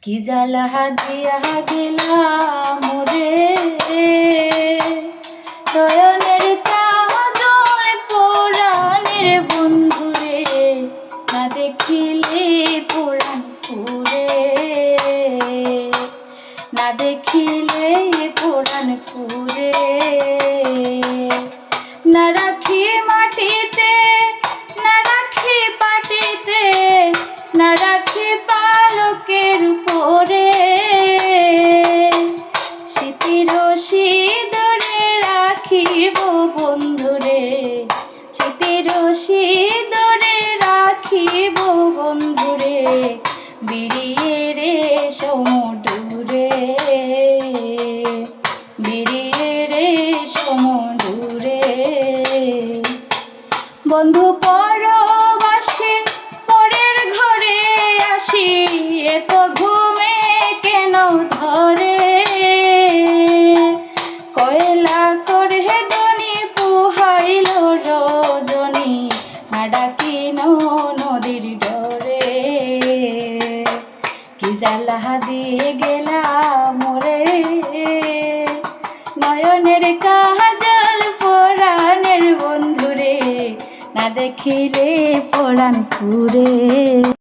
কি জ্বালা দিয়া গেলাম রে, নয়নের কাজল পরাণের বন্ধুরে, না দেখিলে পরাণ পুরে, না দেখিলে পরাণ পুরে। না রাখি মাটিতে, না রাখি পাটিতে, না রাখি পালকের উপরে, স্মৃতির সিঁদুরে রাখিব বন্ধুরে, স্মৃতির সিঁদুরে রাখিব বন্ধুরে, বিড়িয়ে রে সমুদূরে, বিড়িয়ে রে সমুদূরে। বন্ধু পরবাসী পরের ঘরে আসি, এত ঘুমে কেন ধরে, কয়লা করে দনি পুহাইল রজনী, না ডাকিন নদীর ডরে। কি জ্বালা দিয়ে গেলাম রে, নয়নের কাজল পরাণের বন্ধুরে, না দেখিলে পরাণ পুরে।